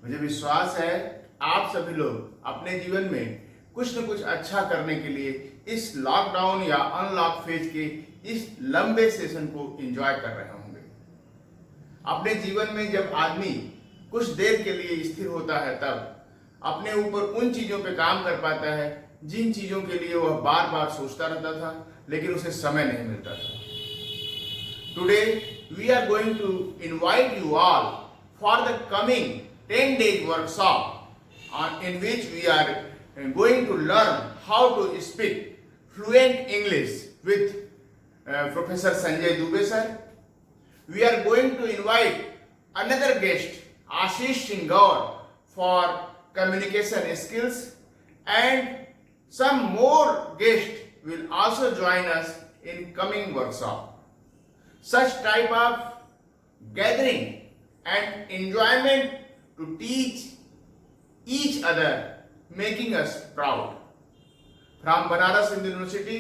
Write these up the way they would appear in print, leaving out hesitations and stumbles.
मुझे विश्वास है आप सभी लोग अपने जीवन में कुछ न कुछ अच्छा करने के लिए इस लॉकडाउन या अनलॉक फेज के इस लंबे सेशन को एंजॉय कर रहे होंगे। अपने जीवन में जब आदमी कुछ देर के लिए स्थिर होता है तब अपने ऊपर उन चीजों पे काम कर पाता है जिन चीजों के लिए वह बार बार सोचता रहता था लेकिन उसे समय नहीं मिलता था। Today we are going to invite you all for the coming 10 days workshop in which we are going to learn how to speak fluent English with Professor Sanjay Dubey sir. We are going to invite another guest, Ashish Singh, for communication skills, and some more guests will also join us in coming workshop. Such type of gathering and enjoyment to teach each other, making us proud. From Banaras Hindu University,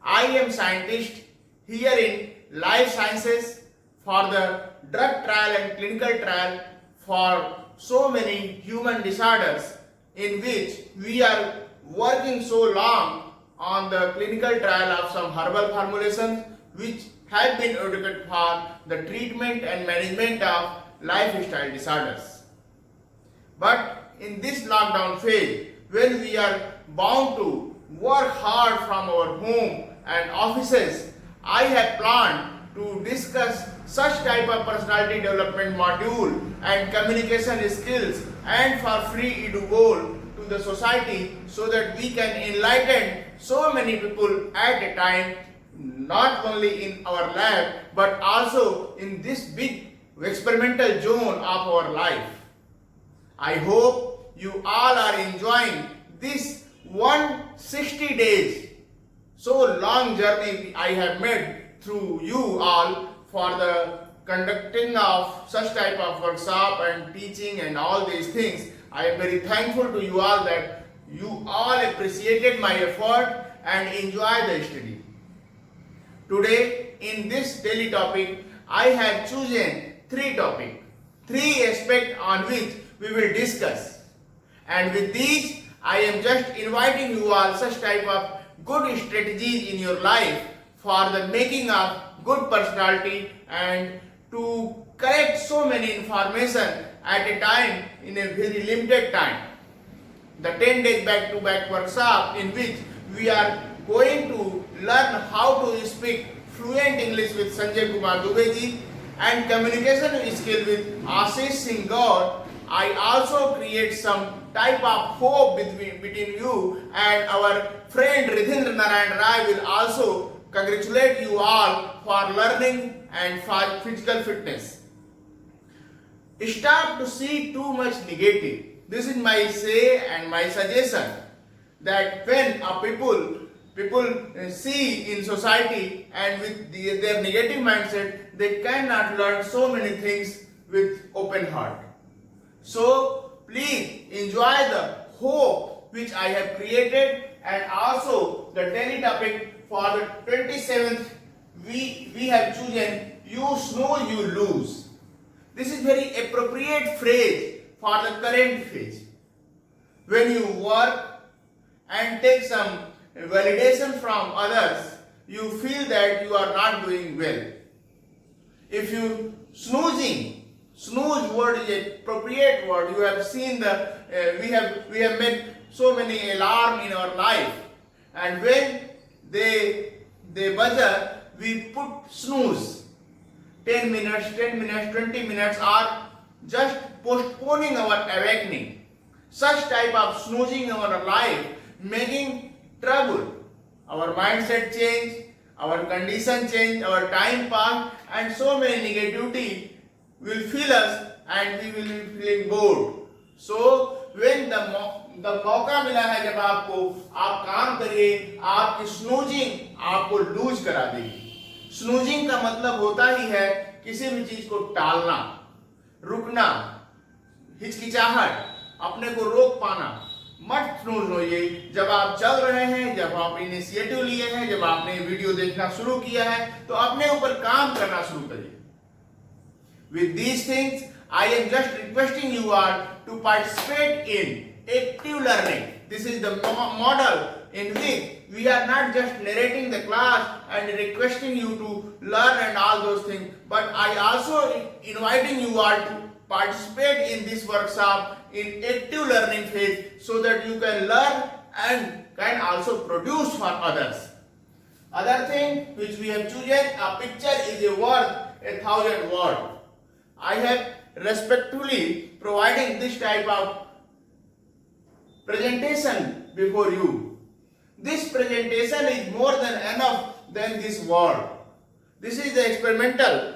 I am scientist here in life sciences for the drug trial and clinical trial for so many human disorders in which we are working so long on the clinical trial of some herbal formulations which have been advocated for the treatment and management of lifestyle disorders. But in this lockdown phase, when we are bound to work hard from our home and offices, I have planned to discuss such type of personality development module and communication skills and for free edu goal to the society so that we can enlighten so many people at a time, not only in our lab but also in this big experimental zone of our life. I hope you all are enjoying this 160 days so long journey I have made through you all for the conducting of such type of workshop and teaching and all these things. I am very thankful to you all that you all appreciated my effort and enjoy the study. Today in this daily topic I have chosen three aspects on which we will discuss, and with these I am just inviting you all such type of good strategies in your life for the making of good personality and to correct so many information at a time in a very limited time. The 10 days back-to-back workshop in which we are going to learn how to speak fluent English with Sanjay Kumar Dubey ji and communication skill with Ashish Singh Gaur. I also create some type of hope between you, and our friend Ridhindra Narayan Rai will also congratulate you all for learning and for physical fitness. Stop to see too much negative. This is my say and my suggestion that when people see in society and with their negative mindset, they cannot learn so many things with open heart. So please enjoy the hope which I have created, and also the daily topic for the 27th we have chosen you snooze you lose. This is very appropriate phrase for the current phase. When you work and take some validation from others, you feel that you are not doing well. If you snooze word is an appropriate word. You have seen the we have made so many alarm in our life, and when they buzzer, we put snooze. 10 minutes, 20 minutes are just postponing our awakening. Such type of snoozing in our life making trouble. Our mindset change, our condition change, our time pass, and so many negativity will fill us and we will be feeling bored. So when the मौका मिला है जब आपको आप काम करिए, आपकी snoozing आपको लूज करा देगी. स्नूजिंग का मतलब होता ही है किसी भी चीज को टालना, रुकना, हिचकिचाहट, अपने को रोक पाना. मत स्नूज होइए. जब आप चल रहे हैं, जब आप इनिशिएटिव लिए हैं, जब आपने वीडियो देखना शुरू किया है, तो अपने ऊपर काम करना शुरू करिए. With these things, I am just requesting you all to participate in active learning. This is the model in which we are not just narrating the class and requesting you to learn and all those things, but I also inviting you all to participate in this workshop in active learning phase so that you can learn and can also produce for others. Other thing which we have chosen, a picture is worth 1,000 words. I have respectfully providing this type of presentation before you. This presentation is more than enough than this word. This is the experimental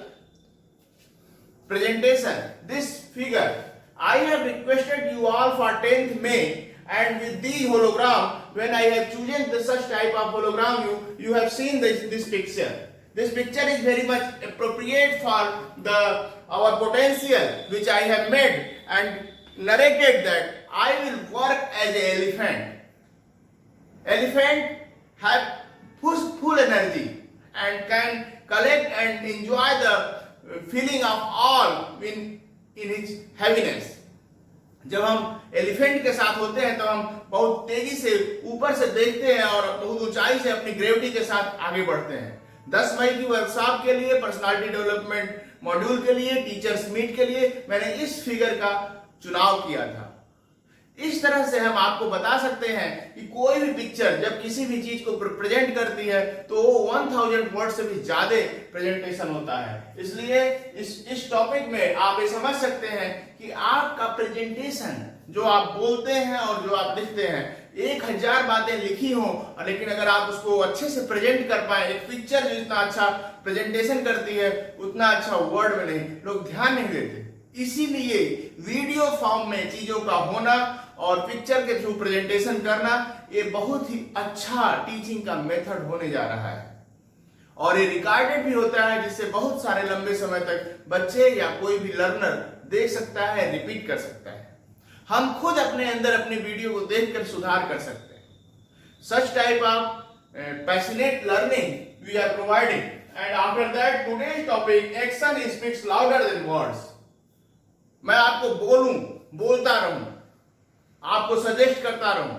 presentation. This figure I have requested you all for 10th May, and with the hologram, when I have chosen the such type of hologram, you have seen this picture. This picture is very much appropriate for our potential which I have made and narrated that I will work as an elephant. Elephant have full energy and can collect and enjoy the feeling of all in its heaviness. जब हम elephant के साथ होते हैं तो हम बहुत तेजी से ऊपर से देखते हैं और बहुत ऊंचाई से अपनी ग्रेविटी के साथ आगे बढ़ते हैं। 10 मई की वर्कशॉप के लिए, पर्सनालिटी डेवलपमेंट मॉड्यूल के लिए, टीचर्स मीट के लिए मैंने इस फिगर का चुनाव किया था। इस तरह से हम आपको बता सकते हैं कि कोई भी पिक्चर जब किसी भी चीज को प्रेजेंट करती है तो वो 1000 वर्ड से भी ज्यादा प्रेजेंटेशन होता है। इसलिए इस टॉपिक में आप ये समझ सकते हैं कि आपका प्रेजेंटेशन जो आप बोलते हैं और जो आप लिखते हैं, 1000 बातें लिखी हों, लेकिन अगर आप उसको अच्छे से प्रेजेंट कर पाए, एक पिक्चर जितना अच्छा प्रेजेंटेशन करती है उतना अच्छा वर्ड में नहीं, लोग ध्यान नहीं देते। इसीलिए वीडियो फॉर्म में चीजों का होना और पिक्चर के थ्रू प्रेजेंटेशन करना ये बहुत ही अच्छा टीचिंग का मेथड होने जा रहा है और ये रिकॉर्डेड भी होता है, जिससे बहुत सारे लंबे समय तक बच्चे या कोई भी लर्नर देख सकता है, रिपीट कर सकता है। हम खुद अपने अंदर अपने वीडियो को देखकर सुधार कर सकते हैं। Such type of passionate learning we are providing, and after that today's topic action speaks louder than words. मैं आपको बोलता रहूं, आपको सजेस्ट करता रहूं,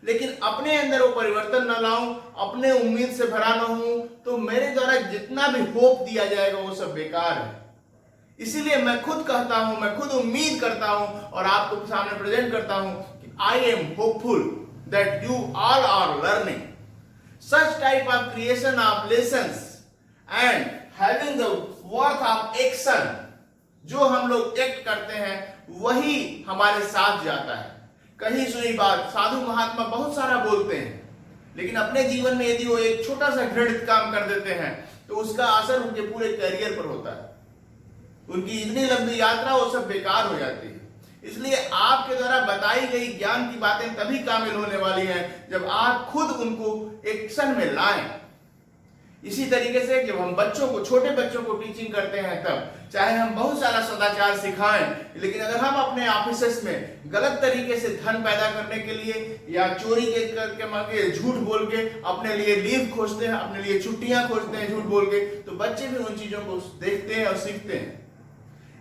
लेकिन अपने अंदर वो परिवर्तन न लाऊं, अपने उम्मीद से भरा न हूं, तो मेरे द्वारा जितना भी होप दिया जाएगा वो सब बेकार है। इसीलिए मैं खुद कहता हूं, मैं खुद उम्मीद करता हूं और आपको सामने प्रेजेंट करता हूं कि I am hopeful that you all are learning such type of creation of lessons and having the worth of action. जो हम लोग एक्ट करते हैं वही हमारे साथ जाता है। कहीं सुनी बात, साधु महात्मा बहुत सारा बोलते हैं, लेकिन अपने जीवन में यदि वो एक छोटा सा घृणित काम कर देते हैं तो उसका असर उनके पूरे करियर पर होता है। उनकी इतनी लंबी यात्रा वो सब बेकार हो जाती है। इसलिए आपके द्वारा बताई गई ज्ञान की बातें तभी कामिल होने वाली हैं जब आप खुद उनको एक्शन में लाएं। इसी तरीके से जब हम बच्चों को, छोटे बच्चों को टीचिंग करते हैं, तब चाहे हम बहुत सारा सदाचार सिखाएं, लेकिन अगर हम अपने ऑफिसेस में गलत तरीके से धन पैदा करने के लिए या चोरी करके मांगे, झूठ बोल के अपने लिए लीव खोजते हैं, अपने लिए छुट्टियां खोजते हैं झूठ बोल के, तो बच्चे भी उन चीजों को देखते हैं और सीखते हैं।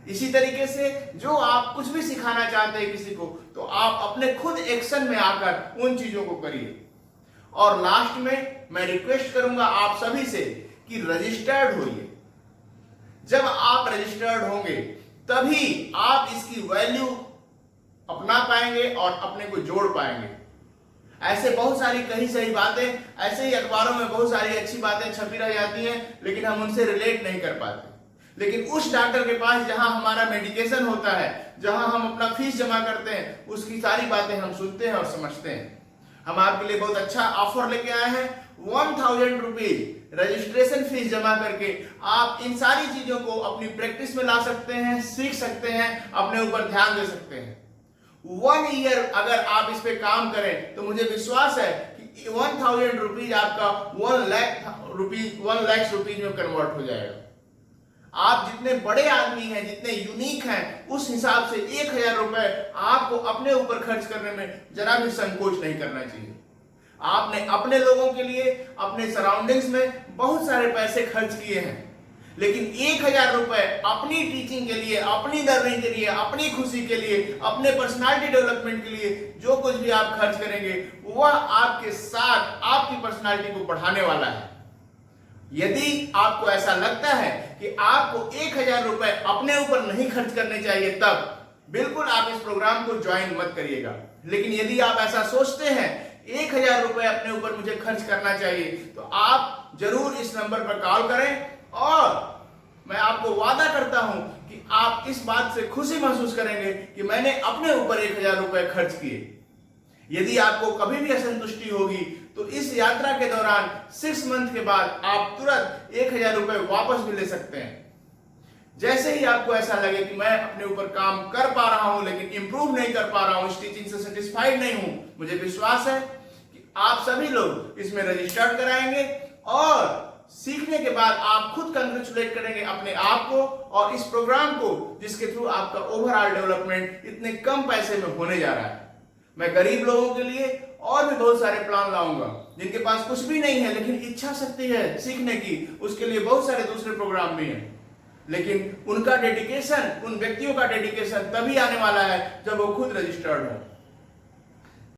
इसी तरीके से जो आप कुछ भी सिखाना चाहते हैं किसी को, तो आप अपने खुद एक्शन में आकर उन चीजों को करिए। और लास्ट में मैं रिक्वेस्ट करूंगा आप सभी से कि रजिस्टर्ड होइए। जब आप रजिस्टर्ड होंगे तभी आप इसकी वैल्यू अपना पाएंगे और अपने को जोड़ पाएंगे। ऐसे बहुत सारी कही सही बातें, ऐसे ही अखबारों में बहुत सारी अच्छी बातें छपी रह जाती हैं, लेकिन हम उनसे रिलेट नहीं कर पाते। लेकिन उस डॉक्टर के पास जहां हमारा मेडिकेशन होता है, जहां हम अपना फीस जमा करते हैं, उसकी सारी बातें हम सुनते हैं और समझते हैं। हम आपके लिए बहुत अच्छा ऑफर लेके आए हैं। 1000 रुपीज रजिस्ट्रेशन फीस जमा करके आप इन सारी चीजों को अपनी प्रैक्टिस में ला सकते हैं, सीख सकते हैं, अपने ऊपर ध्यान दे सकते हैं। 1 ईयर अगर आप इस पे काम करें तो मुझे विश्वास है कि 1000 रुपीज आपका 1 लाख रुपीज में कन्वर्ट हो जाएगा। आप जितने बड़े आदमी हैं, जितने यूनिक हैं, उस हिसाब से 1000 रुपए आपको अपने ऊपर खर्च करने में जरा भी संकोच नहीं करना चाहिए। आपने अपने लोगों के लिए, अपने सराउंडिंग्स में बहुत सारे पैसे खर्च किए हैं, लेकिन 1000 रुपए अपनी टीचिंग के लिए, अपनी लर्निंग के लिए, अपनी खुशी के लिए, अपने पर्सनालिटी डेवलपमेंट के लिए जो कुछ भी आप खर्च करेंगे वह आपके साथ आपकी पर्सनालिटी को बढ़ाने वाला है। यदि आपको ऐसा लगता है कि आपको 1000 रुपए अपने ऊपर नहीं खर्च करने चाहिए, तब बिल्कुल आप इस प्रोग्राम को ज्वाइन मत करिएगा। लेकिन यदि आप ऐसा सोचते हैं 1000 रुपए अपने ऊपर मुझे खर्च करना चाहिए, तो आप जरूर इस नंबर पर कॉल करें और मैं आपको वादा करता हूं कि आप इस बात से खुशी महसूस करेंगे कि मैंने अपने ऊपर 1000 रुपए खर्च किए। यदि आपको कभी भी असंतुष्टि होगी तो इस यात्रा के दौरान 6 मंथ के बाद आप तुरंत 1000 रुपए वापस भी ले सकते हैं। जैसे ही आपको ऐसा लगे कि मैं अपने ऊपर काम कर पा रहा हूं लेकिन इंप्रूव नहीं कर पा रहा हूं, इस टीचिंग से सेटिस्फाइड नहीं हूं, मुझे विश्वास है कि आप सभी लोग इसमें रजिस्टर्ड कराएंगे और सीखने के बाद आप खुद कंग्रेचुलेट करेंगे अपने आप को और इस प्रोग्राम को, जिसके थ्रू आपका ओवरऑल डेवलपमेंट इतने कम पैसे में होने जा रहा है। मैं गरीब लोगों के लिए और भी बहुत सारे प्लान लाऊंगा, जिनके पास कुछ भी नहीं है लेकिन इच्छा शक्ति है सीखने की, उसके लिए बहुत सारे दूसरे प्रोग्राम भी हैं। लेकिन उनका डेडिकेशन, उन व्यक्तियों का डेडिकेशन तभी आने वाला है जब वो खुद रजिस्टर्ड हो।